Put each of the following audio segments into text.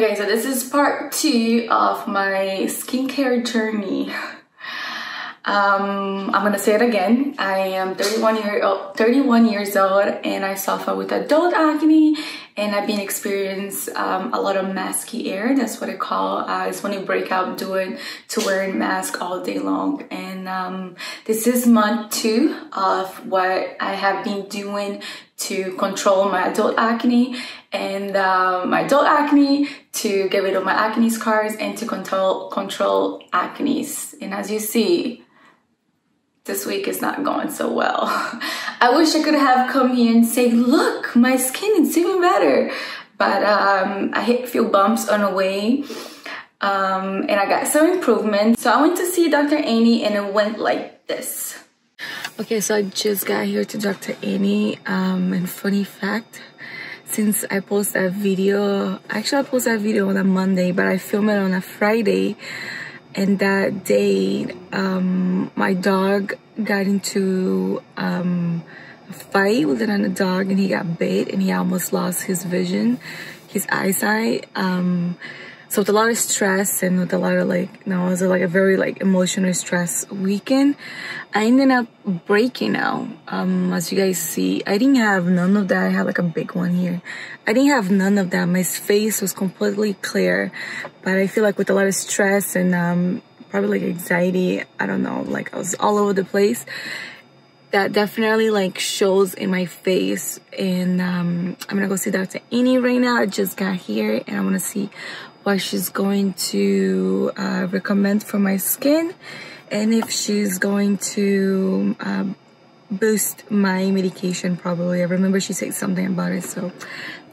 Okay, so this is part 2 of my skincare journey. I'm gonna say it again. I am 31 years old, and I suffer with adult acne, and I've been experiencing a lot of masky hair. That's what I call it's when you break out to wearing mask all day long. And this is month 2 of what I have been doing to control my adult acne, and my adult acne, to get rid of my acne scars, and to control acne. And as you see, this week is not going so well. I wish I could have come here and say, look, my skin is even better. But I hit a few bumps on the way, and I got some improvement. So I went to see Dr. Annie, and it went like this. Okay, so I just got here to Dr. Annie, and funny fact, since I posted that video, actually I posted that video on a Monday, but I filmed it on a Friday. And that day, my dog got into a fight with another dog, and he got bit, and he almost lost his vision, his eyesight. So with a lot of stress and with a lot of it was like a very emotional stress weekend, I ended up breaking out. As you guys see, I didn't have none of that. I had a big one here. I didn't have none of that. My face was completely clear, but I feel like with a lot of stress and probably anxiety, I don't know, I was all over the place. That definitely shows in my face. And I'm gonna go see Dr. Annie right now. I just got here, and I want to see what she's going to recommend for my skin, and if she's going to boost my medication. Probably, I remember she said something about it, so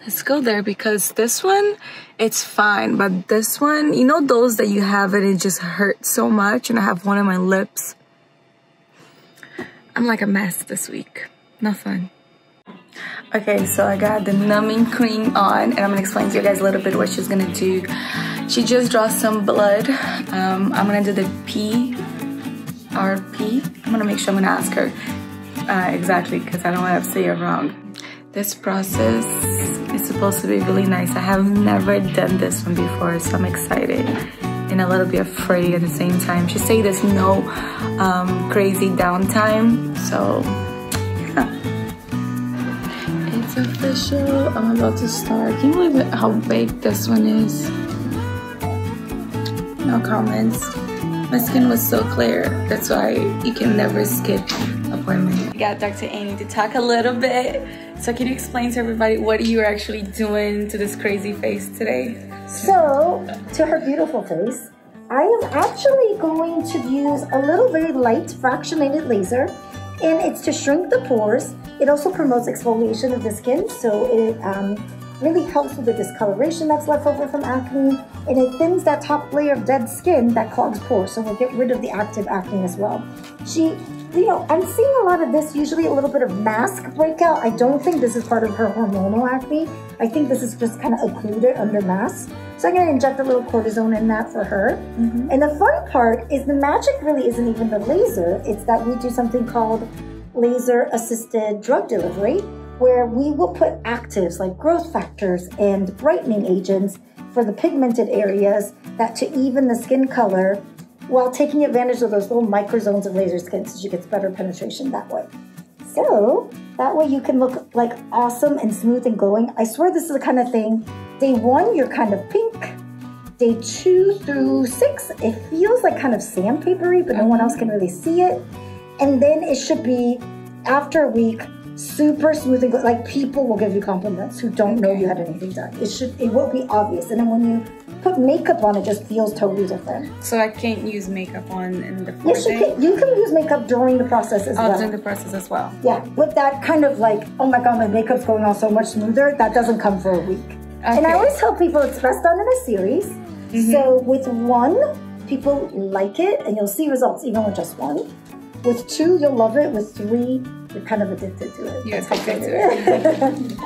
let's go there. Because this one, it's fine, but this one, you know those that you have and it just hurts so much, and I have one on my lips. I'm like a mess this week, not fun. Okay, so I got the numbing cream on, and I'm gonna explain to you guys a little bit what she's gonna do. She just draws some blood. I'm gonna do the PRP. I'm gonna make sure I'm gonna ask her exactly, because I don't want to say it wrong. This process is supposed to be really nice. I have never done this one before, so I'm excited and a little bit afraid at the same time. She said there's no crazy downtime, so yeah. It's official. I'm about to start. Can you believe it, how big this one is? No comments. My skin was so clear. That's why you can never skip appointment. I got Dr. Annie to talk a little bit. So can you explain to everybody what you're actually doing to this crazy face today? So, to her beautiful face, I am actually going to use a little very light fractionated laser, and it's to shrink the pores. It also promotes exfoliation of the skin, so it really helps with the discoloration that's left over from acne, and it thins that top layer of dead skin that clogs pores, so we'll get rid of the active acne as well. I'm seeing a lot of this, usually a little bit of mask breakout. I don't think this is part of her hormonal acne. I think this is just kind of occluded under mask. So I'm going to inject a little cortisone in that for her. And the fun part is the magic really isn't even the laser. It's that we do something called laser-assisted drug delivery, where we will put actives like growth factors and brightening agents for the pigmented areas that to even the skin color, while taking advantage of those little microzones of laser skin, so she gets better penetration that way. So that way you can look awesome and smooth and glowing. I swear this is the kind of thing, day 1, you're kind of pink. Day 2 through 6, it feels like kind of sandpapery, but no one else can really see it. And then it should be, after a week, super smooth and good. People will give you compliments who don't know you had anything done. It will be obvious. And then when you put makeup on, it just feels totally different. So I can't use makeup on in the first day? Yes, you can use makeup during the process as well. During the process as well. Yeah, with that kind of oh my god, my makeup's going on so much smoother, that doesn't come for a week. Okay. And I always tell people it's best done in a series. So with 1, people like it, and you'll see results even with just 1. With 2, you'll love it. With 3, you're kind of addicted to it. You're addicted to it.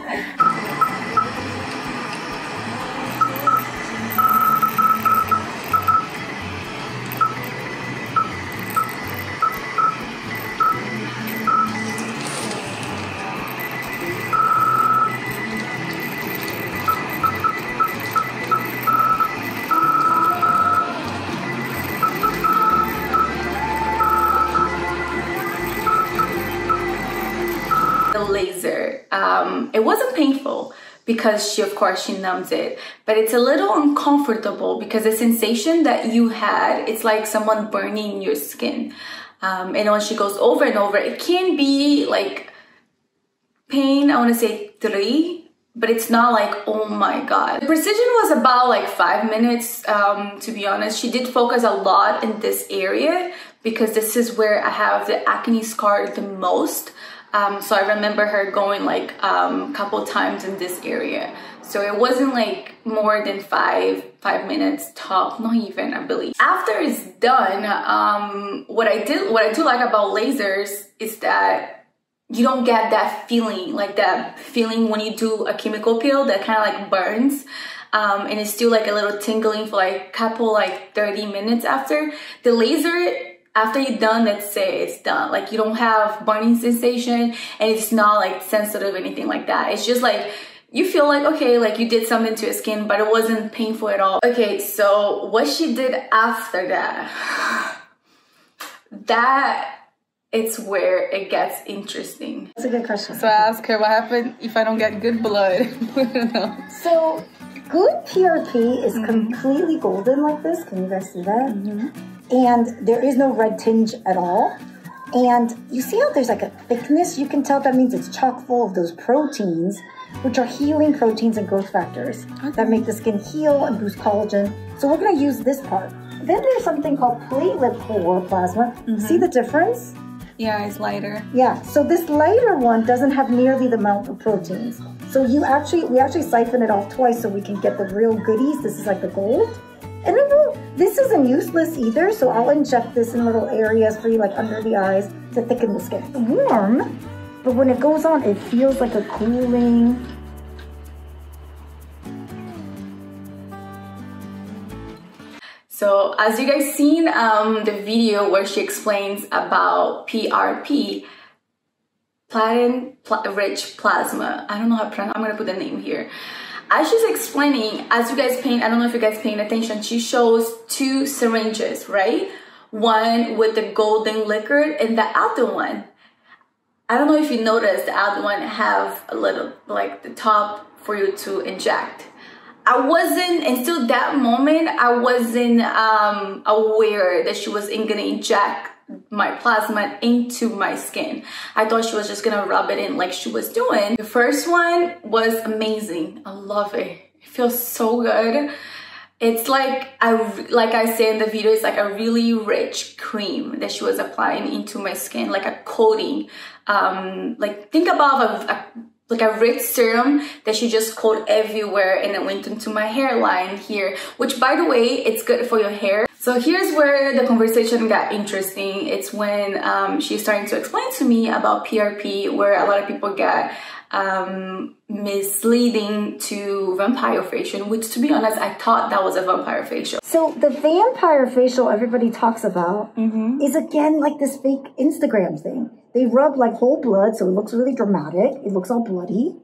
It wasn't painful because of course she numbs it, but it's a little uncomfortable because the sensation that you had, it's like someone burning your skin. And when she goes over and over, it can be like pain, I want to say 3, but it's not like, oh my god. The precision was about like 5 minutes, to be honest. She did focus a lot in this area because this is where I have the acne scar the most. So I remember her going like a couple times in this area. So it wasn't like more than five minutes top, not even, I believe. After it's done, what I do like about lasers is that you don't get that feeling, like that feeling when you do a chemical peel that kind of like burns. And it's still like a little tingling for like couple, like 30 minutes after. The laser, after you're done, let's say it's done. Like you don't have burning sensation and it's not like sensitive or anything like that. It's just like, you feel like, okay, like you did something to your skin, but it wasn't painful at all. Okay, so what she did after that, it's where it gets interesting. That's a good question. So I asked her what happened if I don't get good blood. I don't know. So good PRP is completely golden like this. Can you guys see that? And there is no red tinge at all. And you see how there's like a thickness? You can tell that means it's chock full of those proteins, which are healing proteins and growth factors that make the skin heal and boost collagen. So we're gonna use this part. Then there's something called platelet-rich plasma. See the difference? Yeah, it's lighter. Yeah, so this lighter one doesn't have nearly the amount of proteins. So we actually siphon it off twice so we can get the real goodies. This is like the gold. And then this isn't useless either, so I'll inject this in little areas for you, like under the eyes, to thicken the skin. It's warm, but when it goes on, it feels like a cooling. So as you guys seen the video where she explains about PRP, Platelet-rich Plasma. I don't know how to pronounce. I'm gonna put the name here. As she's explaining, as you guys I don't know if you guys paying attention, she shows 2 syringes, right? One with the golden liquid and the other one, I don't know if you noticed, the other one have a little, like the top for you to inject. Until that moment, I wasn't aware that she was gonna inject my plasma into my skin. I thought she was just gonna rub it in like she was doing. The first one was amazing. I love it. It feels so good. It's like I say in the video, it's like a really rich cream that she was applying into my skin, like a coating. Like think about a rich serum that she just coated everywhere, and it went into my hairline here, which by the way, it's good for your hair. So here's where the conversation got interesting. It's when she's starting to explain to me about PRP, where a lot of people get misleading to vampire facial, which to be honest, I thought that was a vampire facial. So the vampire facial everybody talks about is again like this fake Instagram thing. They rub like whole blood, so it looks really dramatic. It looks all bloody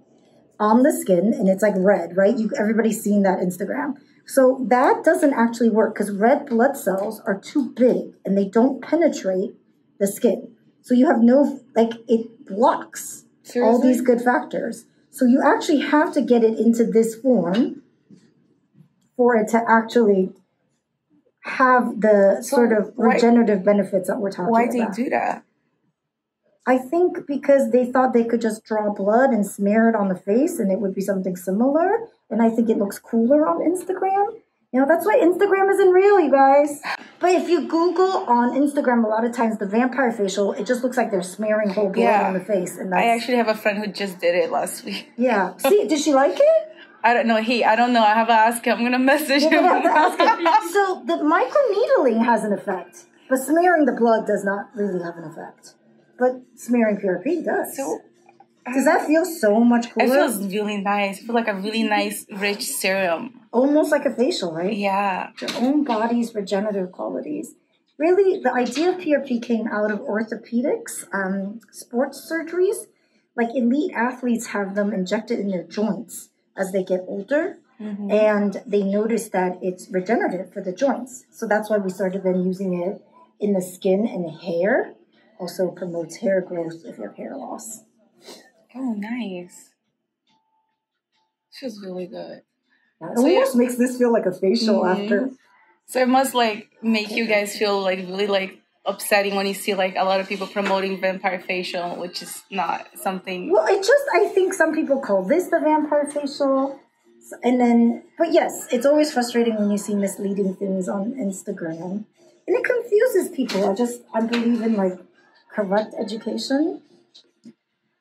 on the skin, and it's like red, right? Everybody's seen that Instagram. So that doesn't actually work because red blood cells are too big and they don't penetrate the skin. So you have no, like it blocks all these good factors. So you actually have to get it into this form for it to actually have the sort of regenerative benefits that we're talking about. Why do you do that? I think because they thought they could just draw blood and smear it on the face and it would be something similar. And I think it looks cooler on Instagram. You know, that's why Instagram isn't real, you guys. But if you Google on Instagram, a lot of times the vampire facial, it just looks like they're smearing whole blood on the face. And I actually have a friend who just did it last week. Yeah. See, did she like it? I don't know. I don't know. I have to ask him. I'm going to message him. So the microneedling has an effect, but smearing the blood does not really have an effect. But smearing PRP does. So, does that feel so much cooler? It feels really nice. It feels like a really nice, rich serum. Almost like a facial, right? Yeah. Your own body's regenerative qualities. Really, the idea of PRP came out of orthopedics, sports surgeries. Like elite athletes have them injected in their joints as they get older. And they noticed that it's regenerative for the joints. So that's why we started then using it in the skin and the hair. Also promotes hair growth if you have hair loss. Oh, nice. Feels really good. It almost makes this feel like a facial after. So it must like make you guys feel like really like upsetting when you see like a lot of people promoting vampire facial, which is not something. Well, I think some people call this the vampire facial. And then, but yes, it's always frustrating when you see misleading things on Instagram. And it confuses people. I believe in like correct education.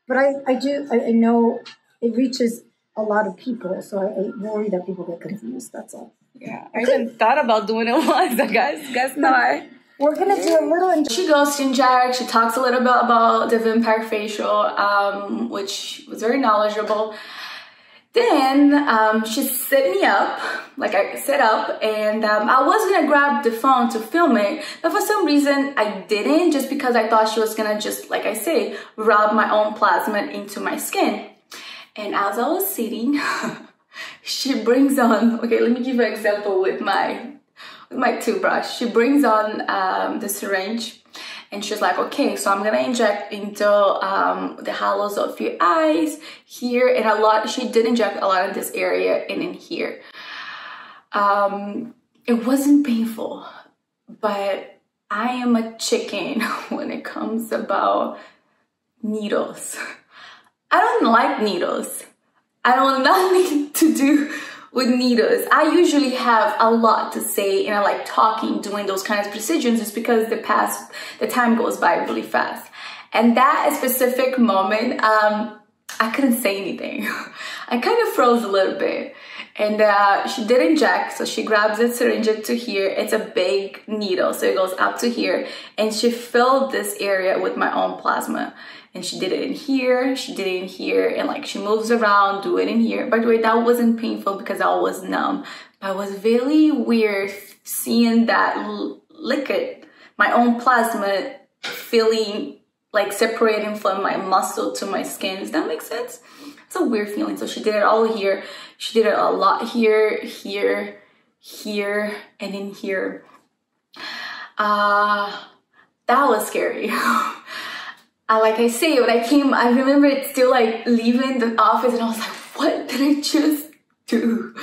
But I know it reaches a lot of people, so I worry that people get confused, that's all. Yeah, I even thought about doing it once, I guess not. We're gonna do a little. She goes to inject. She talks a little bit about the vampire facial, which was very knowledgeable. Then she set me up, like I set up, and I was gonna grab the phone to film it, but for some reason I didn't, just because I thought she was gonna just, like I say, rub my own plasma into my skin. And as I was sitting, she brings on, okay, let me give you an example with my toothbrush. She brings on the syringe, and she's like, okay, so I'm gonna inject into the hollows of your eyes here, and she did inject a lot in this area and in here. It wasn't painful, but I am a chicken when it comes about needles. I don't like needles. I don't want nothing to do with needles. I usually have a lot to say, and I like talking, doing those kinds of procedures, just because the time goes by really fast. And that specific moment, I couldn't say anything. I kind of froze a little bit. And she did inject, so she grabs the syringe to here. It's a big needle, so it goes up to here. And she filled this area with my own plasma. And she did it in here, she did it in here, and like she moves around, do it in here. By the way, that wasn't painful because I was numb. But it was very weird seeing that liquid, my own plasma, feeling like separating from my muscle to my skin. Does that make sense? It's a weird feeling. So she did it all here. She did it a lot here, here, here, and in here. That was scary. Like I say, when I came, I remember it still like leaving the office, and I was like, what did I just do?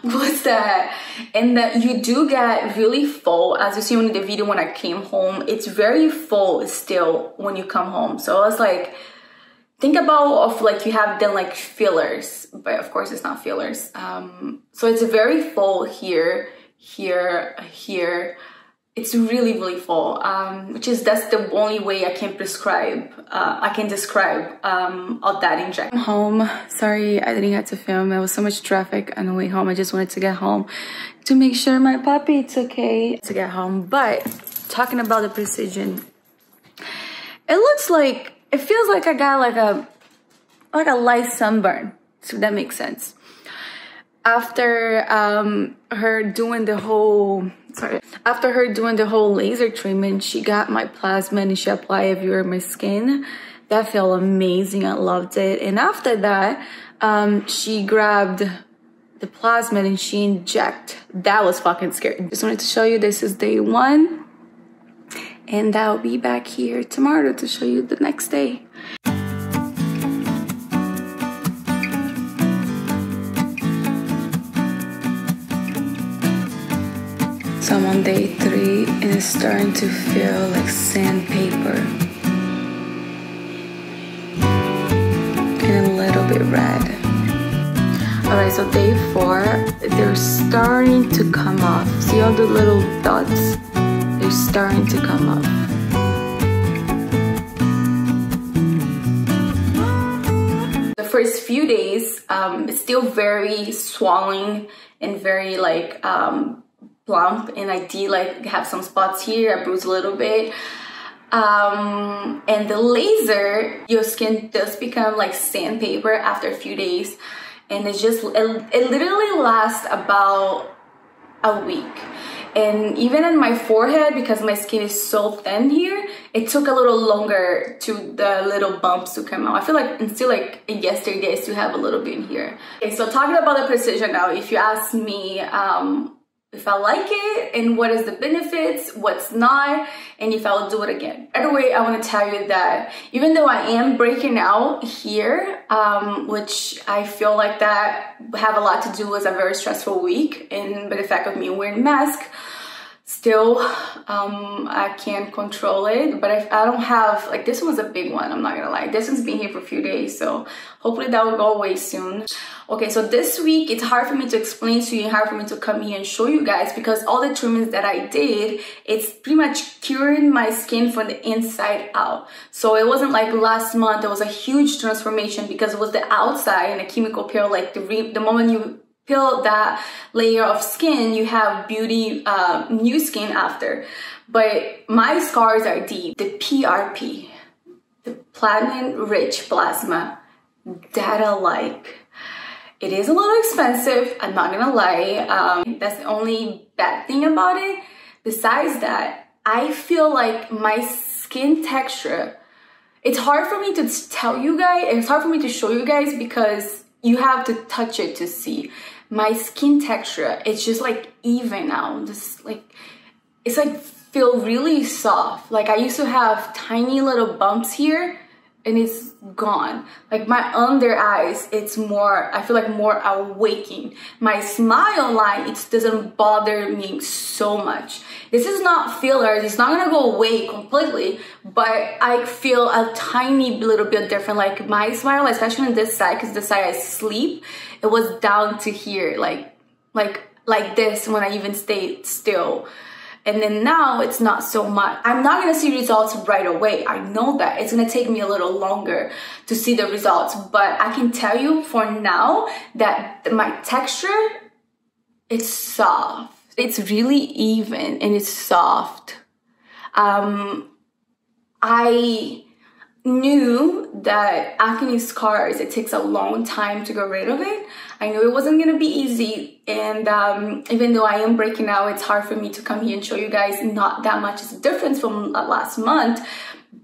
What's that? And that you do get really full, as you see in the video when I came home. It's very full still when you come home. So I was like, think about like you have done like fillers, but of course it's not fillers. So it's very full here, here, here. It's really, really full, that's the only way I can describe of that injection. I'm home. Sorry, I didn't get to film. There was so much traffic on the way home. I just wanted to get home to make sure my puppy it's okay to get home. But talking about the precision, it feels like I got like a light sunburn, so that makes sense. After her doing the whole laser treatment, she got my plasma and she applied it everywhere my skin. That felt amazing. I loved it. And after that, she grabbed the plasma and she injected. That was fucking scary. Just wanted to show you this is day 1. And I'll be back here tomorrow to show you the next day. So I'm on day 3 and it's starting to feel like sandpaper and a little bit red. Alright, so day 4, they're starting to come off. See all the little dots? They're starting to come off. The first few days, it's still very swollen and very like plump, and I did like have some spots here. I bruised a little bit. And the laser, your skin does become like sandpaper after a few days, and it literally lasts about a week. And even in my forehead, because my skin is so thin here, it took a little longer to the little bumps to come out. I feel like until like yesterday I still have a little bit in here. Okay, so talking about the precision now, if you ask me, if I like it and what is the benefits, what's not, and if I'll do it again. Either way, I want to tell you that even though I am breaking out here, which I feel like that have a lot to do with a very stressful week and by the fact of me wearing mask, still I can't control it. But I don't have, like, this was a big one, I'm not gonna lie. This one's been here for a few days, so hopefully that will go away soon. Okay, so this week it's hard for me to explain to you and hard for me to come here and show you guys because all the treatments that I did, it's pretty much curing my skin from the inside out. So it wasn't like last month there was a huge transformation because it was the outside and the chemical peel, like the moment you peel that layer of skin, you have beauty, new skin after. But my scars are deep. The PRP, the platelet-rich plasma, that I like. It is a little expensive, I'm not gonna lie. That's the only bad thing about it. Besides that, I feel like my skin texture, it's hard for me to tell you guys, it's hard for me to show you guys because you have to touch it to see. My skin texture, it's just like even now. Just like, it's like feel really soft. Like I used to have tiny little bumps here and it's gone. Like my under eyes, it's more, I feel like more awakening. My smile line, it doesn't bother me so much. This is not fillers, it's not gonna go away completely, but I feel a tiny little bit different. Like my smile, especially on this side, because this side I sleep, it was down to here, like this when I even stayed still. And then now it's not so much. I'm not gonna see results right away. I know that. It's gonna take me a little longer to see the results. But I can tell you for now that my texture, it's soft. It's really even and it's soft. I knew that acne scars, it takes a long time to get rid of it. I knew it wasn't gonna be easy, and even though I am breaking out, it's hard for me to come here and show you guys not that much is a difference from last month,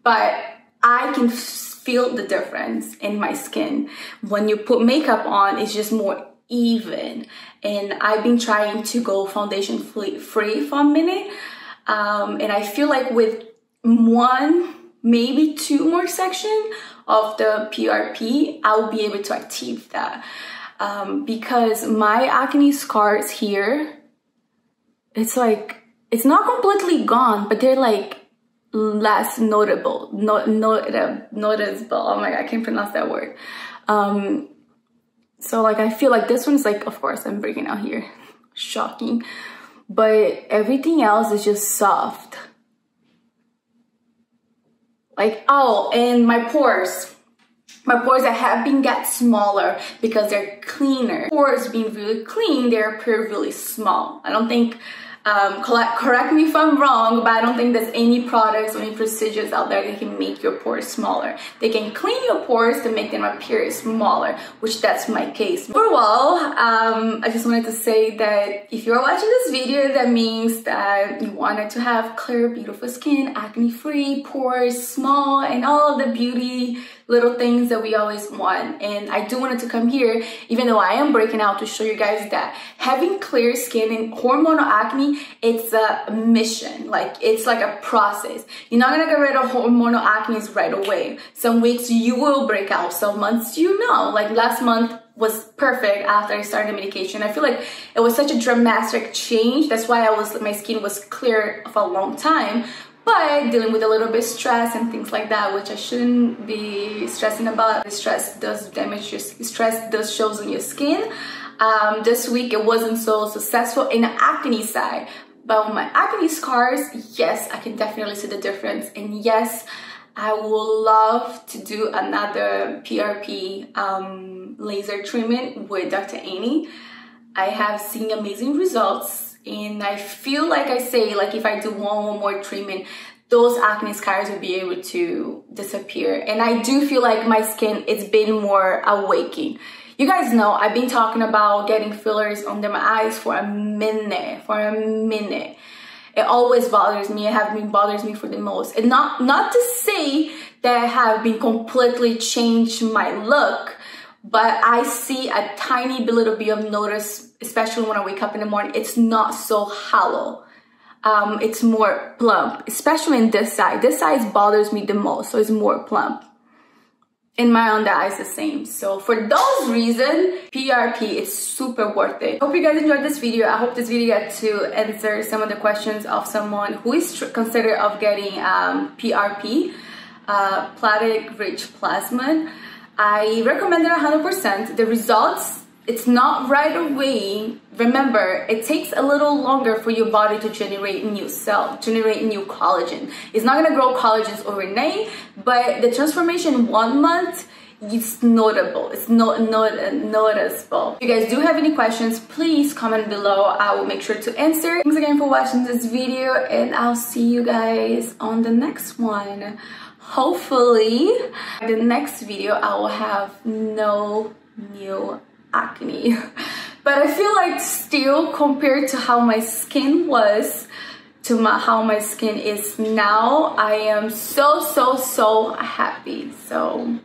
but I can feel the difference in my skin. When you put makeup on, it's just more even, and I've been trying to go foundation free for a minute, and I feel like with one, maybe two more section of the PRP, I'll be able to achieve that. Because my acne scars here, it's like, it's not completely gone, but they're like less noticeable. Oh my God, I can't pronounce that word. So like, I feel like this one's like, of course, I'm breaking out here. Shocking. But everything else is just soft. Like, oh, and my pores that have been get smaller because they're cleaner. Pores being really clean, they appear really small. I don't think, correct me if I'm wrong, but I don't think there's any products or any procedures out there that can make your pores smaller. They can clean your pores to make them appear smaller, which that's my case. Overall, I just wanted to say that if you're watching this video, that means that you wanted to have clear, beautiful skin, acne-free, pores small, and all the beauty little things that we always want. And I do wanted to come here, even though I am breaking out, to show you guys that having clear skin and hormonal acne, it's a mission. Like, it's like a process. You're not gonna get rid of hormonal acne right away. Some weeks you will break out, some months you know. Like last month was perfect after I started medication. I feel like it was such a dramatic change. That's why my skin was clear for a long time. But dealing with a little bit of stress and things like that, which I shouldn't be stressing about. Stress does damage your stress, does shows on your skin. This week it wasn't so successful in the acne side, but on my acne scars, yes, I can definitely see the difference. And yes, I would love to do another PRP laser treatment with Dr. Annie. I have seen amazing results. And I feel like I say, like if I do one more treatment, those acne scars will be able to disappear. And I do feel like my skin, it's been more awakening. You guys know I've been talking about getting fillers under my eyes for a minute. It always bothers me. It has been bothers me for the most. And not to say that I have been completely changed my look but I see a tiny little bit of notice, especially when I wake up in the morning. It's not so hollow. It's more plump, especially in this side. This side bothers me the most, so it's more plump. In my under eyes, the same. So for those reasons, PRP is super worth it. Hope you guys enjoyed this video. I hope this video got to answer some of the questions of someone who is considered of getting PRP, platelet-rich plasma. I recommend it 100%. The results, it's not right away. Remember, it takes a little longer for your body to generate new cell, generate new collagen. It's not gonna grow collagens overnight, but the transformation in 1 month, it's notable. It's noticeable. If you guys do have any questions, please comment below. I will make sure to answer. Thanks again for watching this video, and I'll see you guys on the next one. Hopefully, the next video I will have no new acne. But I feel like still, compared to how my skin was to how my skin is now, I am so happy. So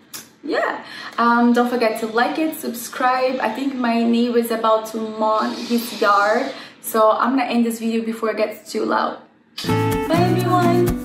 yeah, don't forget to like it, subscribe. I think my neighbor is about to mow his yard, so I'm gonna end this video before it gets too loud. Bye everyone.